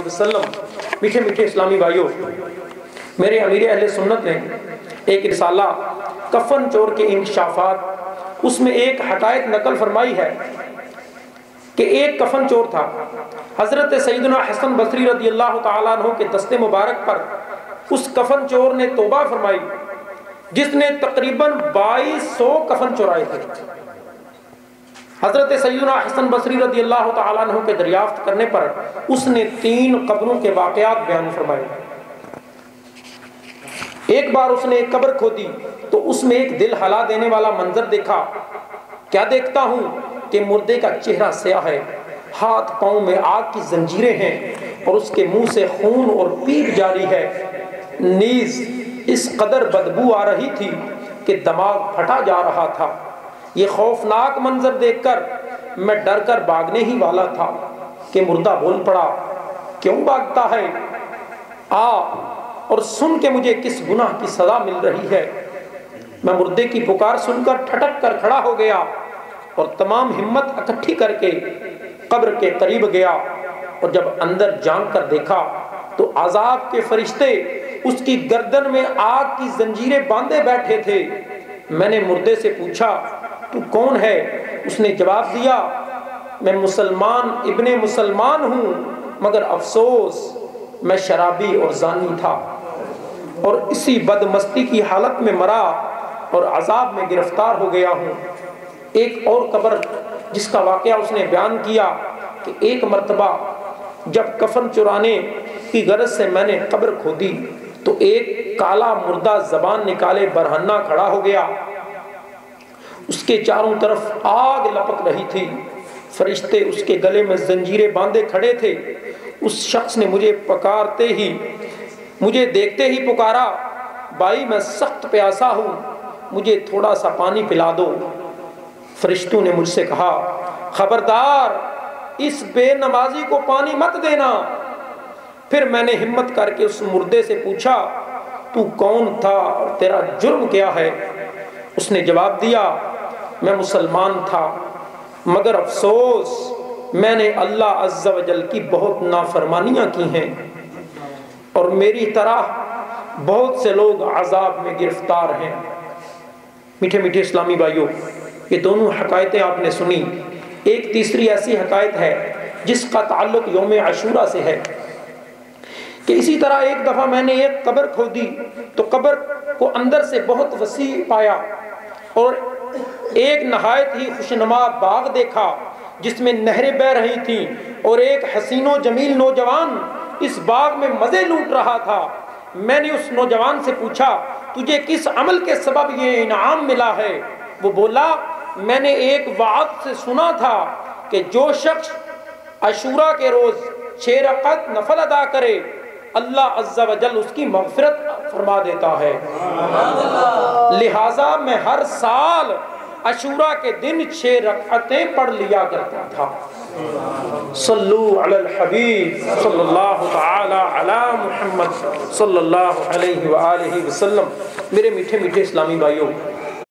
وسلم۔ میٹھے میٹھے اسلامی بھائیوں، میرے امیر اہل سنت نے ایک رسالہ کفن چور کے انکشافات، اس میں ایک حقائق نقل فرمائی ہے کہ ایک کفن چور تھا۔ حضرت سیدنا حسن بصری رضی اللہ تعالیٰ عنہ کے دست مبارک پر اس کفن چور نے توبہ فرمائی، جس نے تقریباً 2200 کفن چورائے تھے۔ حضرت سیدنا حسن بصری رضی اللہ تعالیٰ عنہ کے دریافت کرنے پر اس نے 3 قبروں کے واقعات بیان فرمائے۔ ایک بار اس نے ایک قبر کھودی تو اس میں ایک دل ہلا دینے والا منظر دیکھا۔ کیا دیکھتا ہوں کہ مردے کا چہرہ سیاہ ہے، ہاتھ پاؤں میں آگ کی زنجیریں ہیں اور اس کے منہ سے خون اور پیپ جاری ہے، نیز اس قدر بدبو آ رہی تھی کہ دماغ پھٹا جا رہا تھا۔ یہ خوفناک منظر دیکھ کر میں ڈر کر بھاگنے ہی والا تھا کہ مردہ بول پڑا، کیوں بھاگتا ہے؟ آ اور سن کہ مجھے کس گناہ کی سزا مل رہی ہے۔ میں مردے کی پکار سن کر ٹھٹک کر کھڑا ہو گیا اور تمام ہمت اکٹھی کر کے قبر کے قریب گیا، اور جب اندر جان کر دیکھا تو عذاب کے فرشتے اس کی گردن میں آگ کی زنجیریں باندھے بیٹھے تھے۔ میں نے مردے سے پوچھا، تو کون ہے؟ اس نے جواب دیا، میں مسلمان ابن مسلمان ہوں، مگر افسوس میں شرابی اور زانی تھا اور اسی بدمستی کی حالت میں مرا اور عذاب میں گرفتار ہو گیا ہوں۔ ایک اور قبر جس کا واقعہ اس نے بیان کیا کہ ایک مرتبہ جب کفن چرانے کی غرض سے میں نے قبر کھودی تو ایک کالا مردہ زبان نکالے برہنہ کھڑا ہو گیا، اس کے چاروں طرف آگ لپک رہی تھی، فرشتے اس کے گلے میں زنجیریں باندھے کھڑے تھے۔ اس شخص نے مجھے دیکھتے ہی پکارا، بھائی میں سخت پیاسا ہوں، مجھے تھوڑا سا پانی پلا دو۔ فرشتوں نے مجھ سے کہا، خبردار اس بے نمازی کو پانی مت دینا۔ پھر میں نے ہمت کر کے اس مردے سے پوچھا، تو کون تھا اور تیرا جرم کیا ہے؟ اس نے جواب دیا، میں مسلمان تھا، مگر افسوس میں نے اللہ عز و جل کی بہت نافرمانیاں کی ہیں اور میری طرح بہت سے لوگ عذاب میں گرفتار ہیں۔ میٹھے میٹھے اسلامی بھائیوں، یہ دونوں حقائقیں آپ نے سنی۔ ایک تیسری ایسی حقائق ہے جس کا تعلق یوم عاشورہ سے ہے کہ اسی طرح ایک دفعہ میں نے ایک قبر کھودی تو قبر کو اندر سے بہت وسیع پایا اور ایک نہایت ہی خوشنما باغ دیکھا جس میں نہریں بہہ رہی تھیں اور ایک حسین و جمیل نوجوان اس باغ میں مزے لوٹ رہا تھا۔ میں نے اس نوجوان سے پوچھا، تجھے کس عمل کے سبب یہ انعام ملا ہے؟ وہ بولا، میں نے ایک وعد سے سنا تھا کہ جو شخص عاشورہ کے روز 6 رکعت نفل ادا کرے اللہ عز و جل اس کی مغفرت فرما دیتا ہے۔ لہٰذا میں ہر سال عاشورہ کے دن 6 رکعتیں پڑھ لیا کرتا تھا۔ صلو علی الحبیب صلی اللہ تعالی علی محمد صلی اللہ علیہ وآلہ وسلم۔ میرے میٹھے میٹھے اسلامی بھائیوں،